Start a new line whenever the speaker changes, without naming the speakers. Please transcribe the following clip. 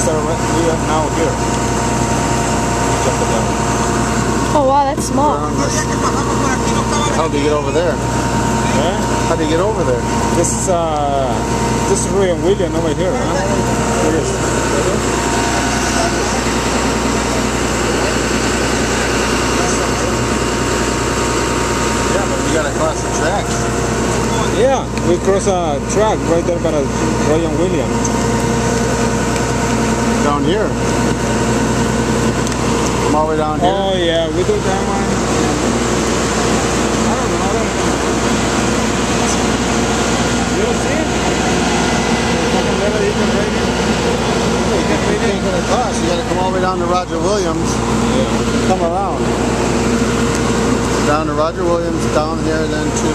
We are now here. Jump it down.
Oh wow, that's small.
How do you get over there? Yeah? How do you get over there? This is Roy and William over here, huh? It is. Yeah, but we gotta cross the tracks. Yeah, we cross a track right there by Roy and William. Down here. Come all the way down here. Oh yeah, we do that one. I don't know. You don't see it? You can't get across. You gotta come all the way down to Roger Williams. Yeah. Come around. Down to Roger Williams, down here, then to